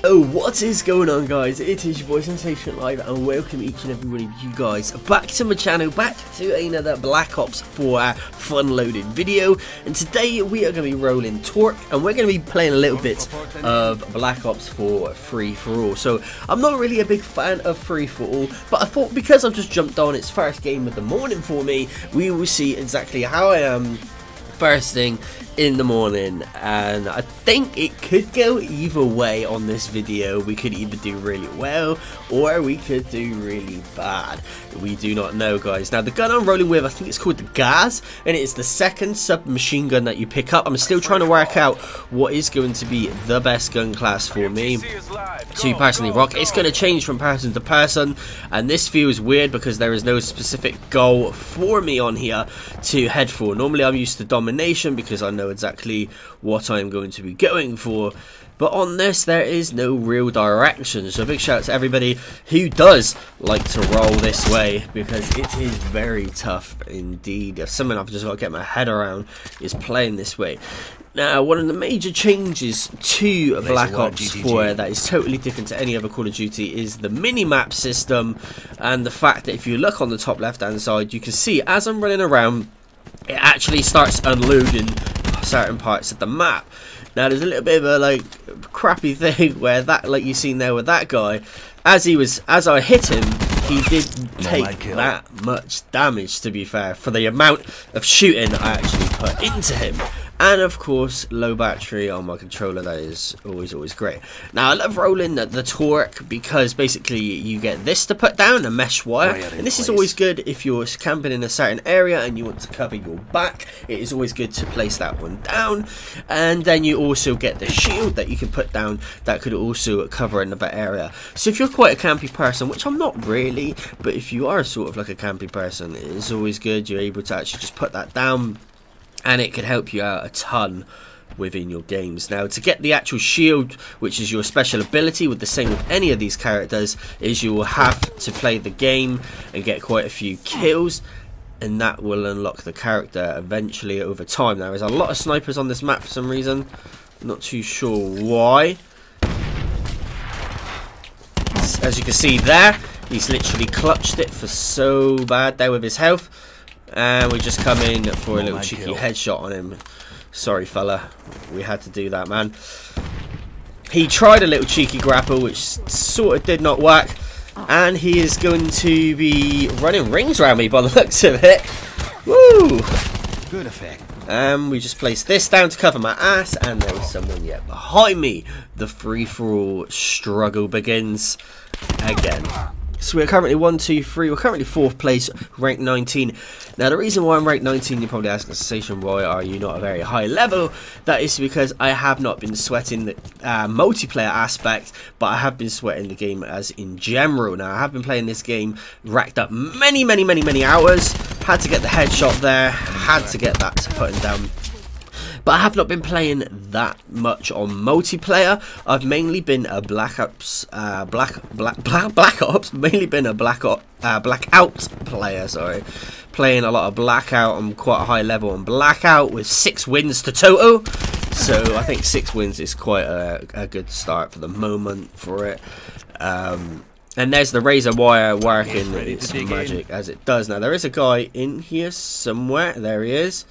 Oh, what is going on, guys? It is your boy Sensation.live, and welcome each and every one of you guys back to my channel, back to another Black Ops 4 fun loaded video. And today we are going to be rolling Torque, and we're going to be playing a little bit of Black Ops 4 Free For All. So I'm not really a big fan of Free For All, but I thought because I've just jumped on its first game of the morning for me, we will see exactly how I am first thing in the morning. And I think it could go either way on this video. We could either do really well or we could do really bad. We do not know, guys. Now the gun I'm rolling with, I think it's called the Gaz, and it's the second submachine gun that you pick up. I'm still trying to work out what is going to be the best gun class for me to personally rock. It's going to change from person to person, and this feels weird because there is no specific goal for me on here to head for. Normally I'm used to domination because I know exactly what I'm going to be going for, but on this there is no real direction. So big shout out to everybody who does like to roll this way, because it is very tough indeed. If something I've just got to get my head around is playing this way. Now, one of the major changes to Black Ops 4 that is totally different to any other Call of Duty is the mini-map system, and the fact that if you look on the top left hand side, you can see as I'm running around, it actually starts unloading certain parts of the map. Now there's a little bit of a crappy thing where that, like you seen there with that guy, as I hit him, he did take that much damage, to be fair, for the amount of shooting I actually put into him. And of course, low battery on my controller, that is always great. Now I love rolling the Torque because basically you get this to put down, a mesh wire, and this is always good if you're camping in a certain area and you want to cover your back. It is always good to place that one down, and then you also get the shield that you can put down that could also cover another area. So if you're quite a campy person, which I'm not really, but if you are sort of like a campy person, it is always good. You're able to actually just put that down, and it can help you out a ton within your games. Now, to get the actual shield, which is your special ability, with the same with any of these characters, is you will have to play the game and get quite a few kills, and that will unlock the character eventually over time. Now, there's a lot of snipers on this map for some reason. Not too sure why. As you can see there, he's literally clutched it for so bad there with his health. And we just come in for a little cheeky headshot on him. Sorry, fella. We had to do that, man. He tried a little cheeky grapple, which sort of did not work. And he is going to be running rings around me by the looks of it. Woo! Good effect. We just placed this down to cover my ass. And there was someone yet behind me. The free-for-all struggle begins again. So we're currently 1, 2, 3. We're currently 4th place, ranked 19. Now the reason why I'm ranked 19, you're probably asking, Sensation, why are you not a very high level? That is because I have not been sweating the multiplayer aspect, but I have been sweating the game as in general. Now I have been playing this game, racked up many hours. Had to get the headshot there, had to get that to put him down. But I have not been playing that much on multiplayer. I've mainly been a Black Ops, mainly been a Blackout player. Sorry, playing a lot of Blackout. I'm quite a high level on Blackout with 6 wins to total. So I think 6 wins is quite a good start for the moment for it. And there's the razor wire working its magic as it does. Now there is a guy in here somewhere. There he is.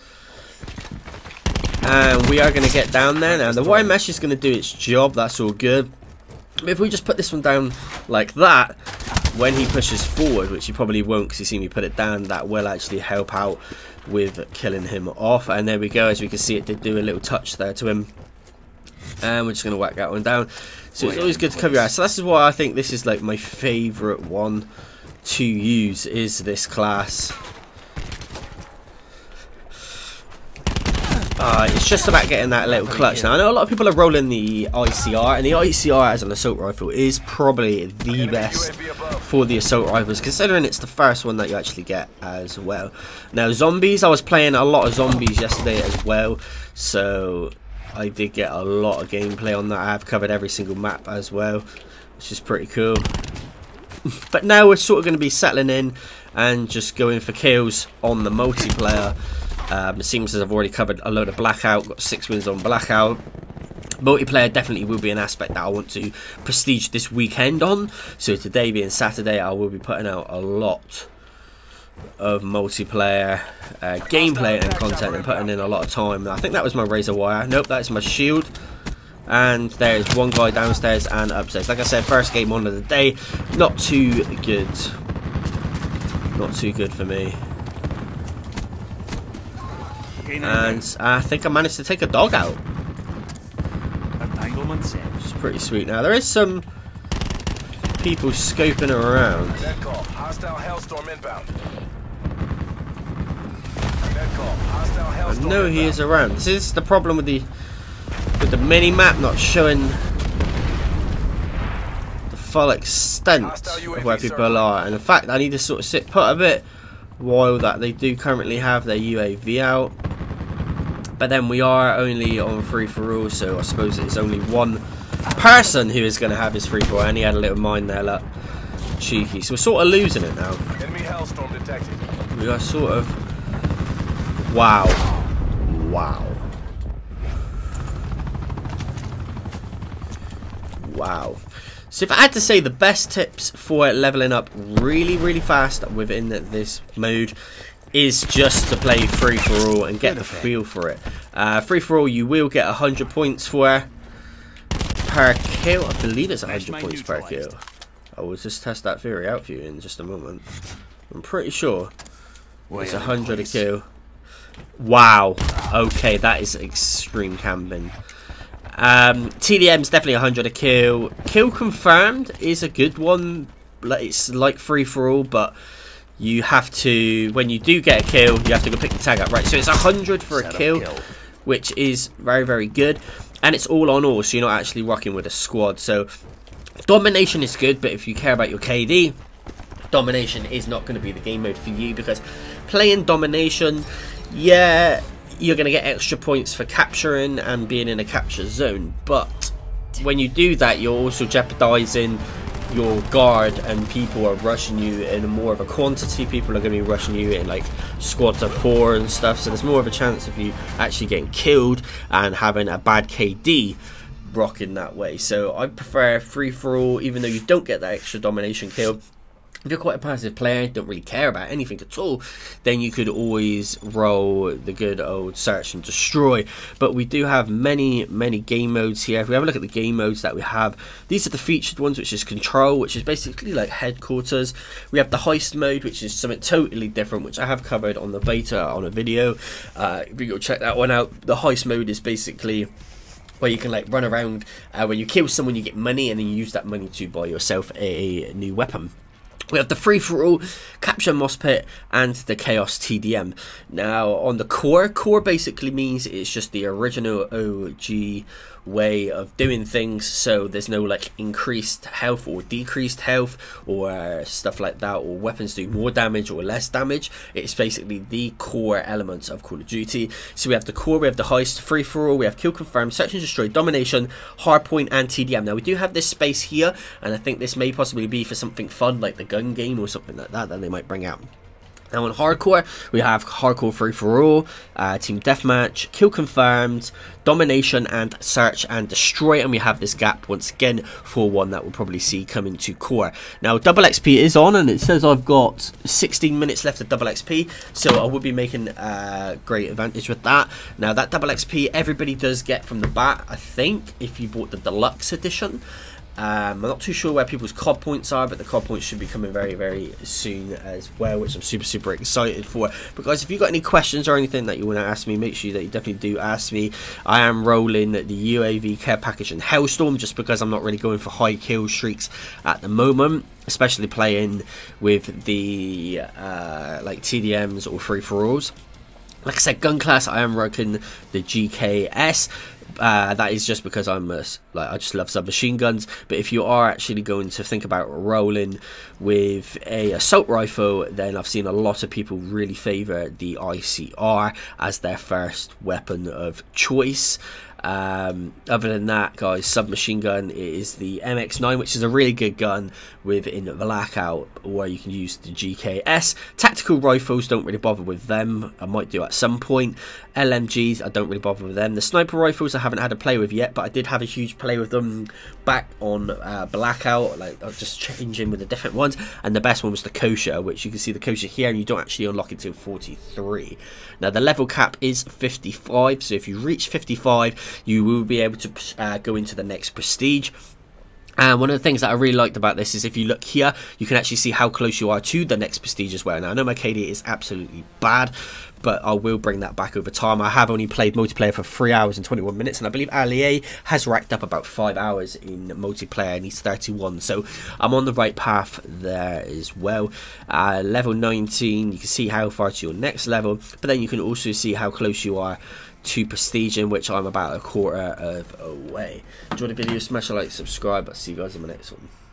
And we are going to get down there. Now the wire mesh is going to do its job, that's all good. But if we just put this one down like that, when he pushes forward, which he probably won't because you see me put it down, that will actually help out with killing him off. And there we go, as we can see, it did do a little touch there to him. And we're just going to whack that one down. So it's always good to cover your ass. So this is why I think this is like my favourite one to use, is this class. It's just about getting that little clutch. Now I know a lot of people are rolling the ICR, and the ICR as an assault rifle is probably the best for the assault rifles, considering it's the first one that you actually get as well. Now zombies, I was playing a lot of zombies yesterday as well, so I did get a lot of gameplay on that. I have covered every single map as well, which is pretty cool. But now we're sort of going to be settling in and just going for kills on the multiplayer. It seems as I've already covered a load of Blackout, got 6 wins on Blackout. Multiplayer definitely will be an aspect that I want to prestige this weekend on. So today being Saturday, I will be putting out a lot of multiplayer gameplay and content and putting in a lot of time. I think that was my razor wire. Nope, that is my shield. And there's one guy downstairs and upstairs. Like I said, first game on of the day. Not too good. Not too good for me. And I think I managed to take a dog out. Which is pretty sweet. Now there is some people scoping around. I know he is around. This is the problem with the mini map not showing the full extent of where people are. And in fact, I need to sort of sit put a bit while that they do currently have their UAV out. But then we are only on free-for-all, so I suppose it's only one person who is going to have his free-for-all. And he had a little mine there, look. Cheeky. So we're sort of losing it now. Enemy hellstorm detected. We are sort of... Wow. Wow. Wow. So if I had to say the best tips for leveling up really, really fast within this mode is just to play free-for-all and get the feel for it. Free-for-all you will get 100 points for per kill. I believe it's 100 points per kill. I will just test that theory out for you in just a moment. I'm pretty sure it's 100 a kill. Wow. Okay, that is extreme camping. TDM's definitely 100 a kill. Kill confirmed is a good one. It's like free-for-all, but you have to, when you do get a kill, you have to go pick the tag up, right? So it's 100 for a kill, which is very, very good. And it's all on all, so you're not actually rocking with a squad. So domination is good, but if you care about your KD, domination is not going to be the game mode for you, because playing domination, yeah, you're going to get extra points for capturing and being in a capture zone. But when you do that, you're also jeopardizing your guard, and people are rushing you in more of a quantity. People are going to be rushing you in like squads of 4 and stuff, so there's more of a chance of you actually getting killed and having a bad KD rocking that way. So I prefer free-for-all, even though you don't get that extra domination kill. If you're quite a passive player, don't really care about anything at all, then you could always roll the good old search and destroy. But we do have many game modes here. If we have a look at the game modes that we have, these are the featured ones, which is control, which is basically like headquarters. We have the heist mode, which is something totally different, which I have covered on the beta on a video. If you go check that one out, the heist mode is basically where you can like run around. When you kill someone, you get money, and then you use that money to buy yourself a new weapon. We have the free-for-all, capture moss pit, and the chaos TDM. Now, on the core basically means it's just the original OG way of doing things, so there's no like increased health or decreased health or stuff like that, or weapons do more damage or less damage. It's basically the core elements of Call of Duty. So we have the core, we have the heist, free-for-all, we have kill confirm, search and destroy, domination, hardpoint, and TDM. Now we do have this space here, and I think this may possibly be for something fun like the gun game or something like that they might bring out. Now on hardcore, we have hardcore free-for-all, team deathmatch, kill confirmed, domination, and search and destroy, and we have this gap once again for one that we'll probably see coming to core. Now double XP is on, and it says I've got 16 minutes left of double XP, so I will be making great advantage with that. Now that double XP everybody does get from the bat, I think, if you bought the deluxe edition. I'm not too sure where people's COD points are, but the COD points should be coming very, very soon as well, which I'm super excited for. But guys, if you've got any questions or anything that you want to ask me, make sure that you definitely do ask me. I am rolling the UAV care package and Hellstorm just because I'm not really going for high kill streaks at the moment, especially playing with the like TDMs or free-for-alls. Like I said, gun class, I am rocking the GKS. That is just because I just love submachine guns. But if you are actually going to think about rolling with a assault rifle, then I've seen a lot of people really favour the ICR as their first weapon of choice. Other than that, guys, submachine gun is the MX9, which is a really good gun within Blackout, where you can use the GKS. Tactical rifles, don't really bother with them. I might do at some point. LMGs, I don't really bother with them. The sniper rifles I haven't had a play with yet, but I did have a huge play with them back on Blackout. Like, I was just changing with the different ones, and the best one was the kosher, which you can see the kosher here, and you don't actually unlock it until 43. Now the level cap is 55, so if you reach 55 you will be able to go into the next prestige. And one of the things that I really liked about this is if you look here, you can actually see how close you are to the next prestige as well. Now I know my KD is absolutely bad, but I will bring that back over time. I have only played multiplayer for 3 hours and 21 minutes, and I believe Ali has racked up about 5 hours in multiplayer, and he's 31, so I'm on the right path there as well. Level 19, you can see how far to your next level, but then you can also see how close you are to prestige, in which I'm about a quarter of a way. Enjoy the video, smash a like, subscribe. I'll see you guys in my next one.